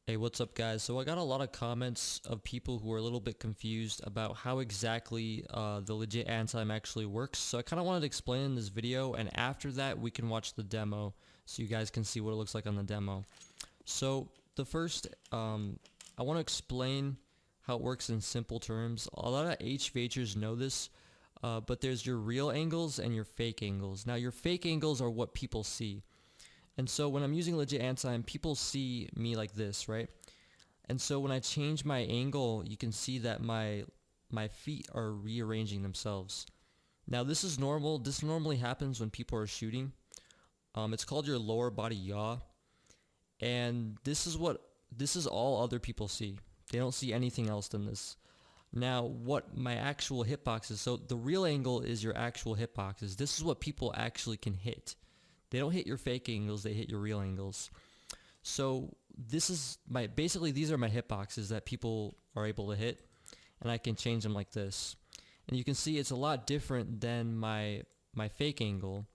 Hey, what's up guys? So I got a lot of comments of people who are a little bit confused about how exactly the legit Antime actually works. So I kind of wanted to explain in this video, and after that we can watch the demo so you guys can see what it looks like on the demo. So the first, I want to explain how it works in simple terms. A lot of HVHers know this, but there's your real angles and your fake angles. Now your fake angles are what people see. And so when I'm using legit Antime, people see me like this, right? And so when I change my angle, you can see that my feet are rearranging themselves. Now this is normal. This normally happens when people are shooting. It's called your lower body yaw, and this is all other people see. They don't see anything else than this. Now, what my actual hitbox is, so the real angle is your actual hitboxes. This is what people actually can hit. They don't hit your fake angles, they hit your real angles. So this is basically these are my hitboxes that people are able to hit, and I can change them like this. And you can see it's a lot different than my fake angle,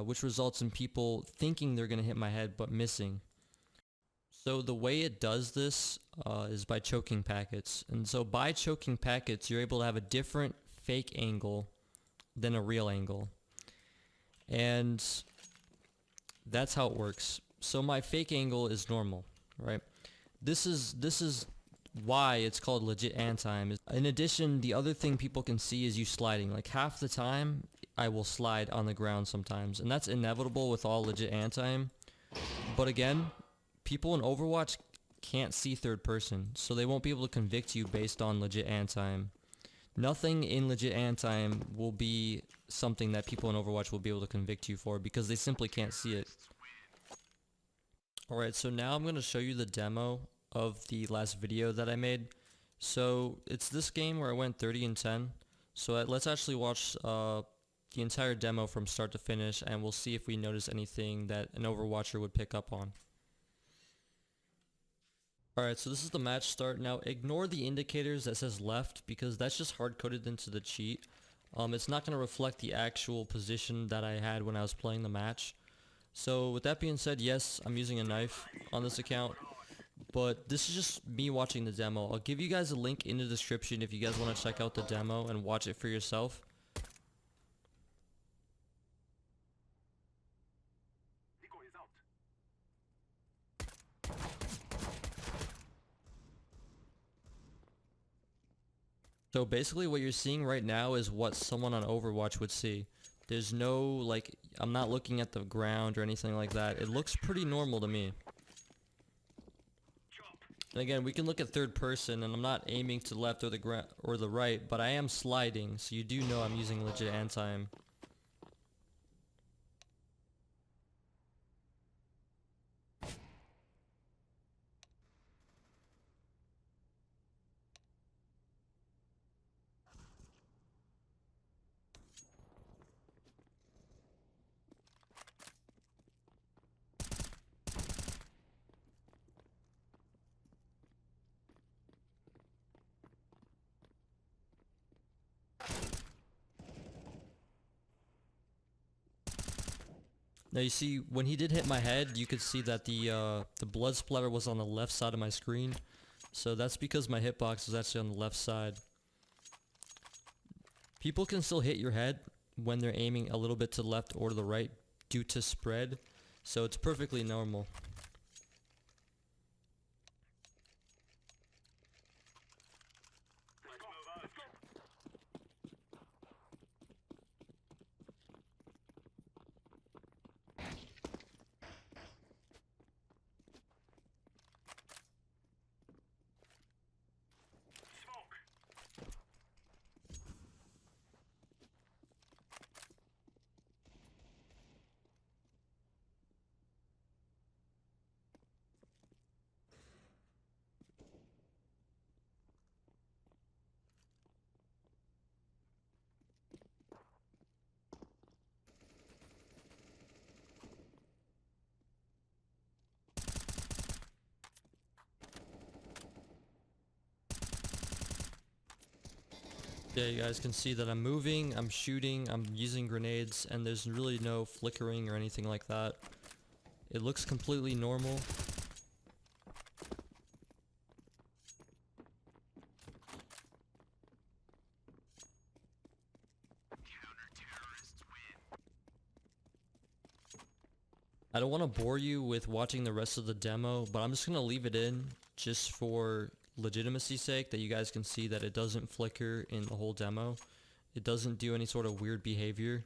which results in people thinking they're going to hit my head but missing. So the way it does this is by choking packets. And so by choking packets, you're able to have a different fake angle than a real angle. And that's how it works. So my fake angle is normal, right? This is why it's called legit Antime. In addition, the other thing people can see is you sliding. Like half the time, I will slide on the ground sometimes, and that's inevitable with all legit Antime. But again, people in Overwatch can't see third person, so they won't be able to convict you based on legit Antime. Nothing in legit Antime will be something that people in Overwatch will be able to convict you for because they simply can't see it. Alright, so now I'm going to show you the demo of the last video that I made. So it's this game where I went 30 and 10. So let's actually watch the entire demo from start to finish, and we'll see if we notice anything that an Overwatcher would pick up on. Alright, so this is the match start. Now ignore the indicators that says left because that's just hard-coded into the cheat. It's not going to reflect the actual position that I had when I was playing the match. So with that being said, yes, I'm using a knife on this account, but this is just me watching the demo. I'll give you guys a link in the description if you guys want to check out the demo and watch it for yourself. So basically what you're seeing right now is what someone on Overwatch would see. There's no, like, I'm not looking at the ground or anything like that. It looks pretty normal to me. And again, we can look at third person, and I'm not aiming to the left or the right, but I am sliding, so you do know I'm using legit Antime. Now you see, when he did hit my head, you could see that the blood splatter was on the left side of my screen. So that's because my hitbox is actually on the left side. People can still hit your head when they're aiming a little bit to the left or to the right due to spread. So it's perfectly normal. Yeah, you guys can see that I'm moving, I'm shooting, I'm using grenades, and there's really no flickering or anything like that. It looks completely normal. I don't want to bore you with watching the rest of the demo, but I'm just going to leave it in just for legitimacy's sake, that you guys can see that it doesn't flicker in the whole demo. It doesn't do any sort of weird behavior.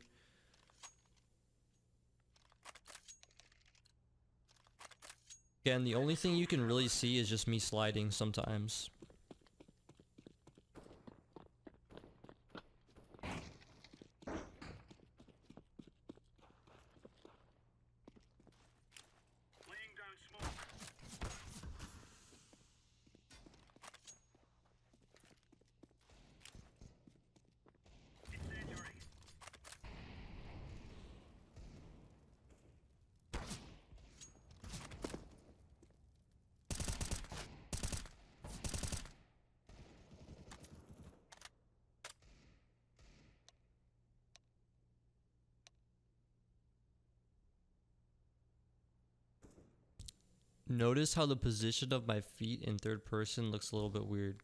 Again, the only thing you can really see is just me sliding sometimes. Notice how the position of my feet in third person looks a little bit weird.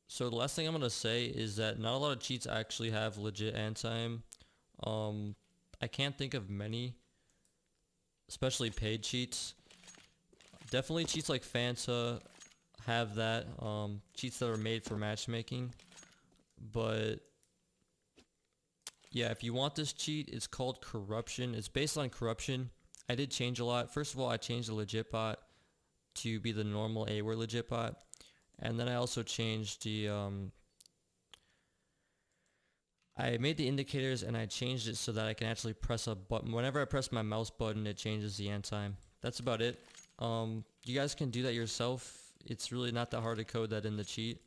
So the last thing I'm gonna say is that not a lot of cheats actually have legit anti-aim. I can't think of many, especially paid cheats. Definitely cheats like Fanta have that, cheats that are made for matchmaking. But yeah, if you want this cheat, it's called Corruption. It's based on Corruption. I did change a lot. First of all, I changed the legit bot to be the normal A-word legit bot. And then I also changed the, I made the indicators and I changed it so that I can actually press a button. Whenever I press my mouse button, it changes the end time. That's about it. You guys can do that yourself. It's really not that hard to code that in the cheat.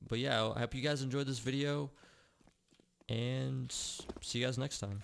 But yeah, I hope you guys enjoyed this video, and see you guys next time.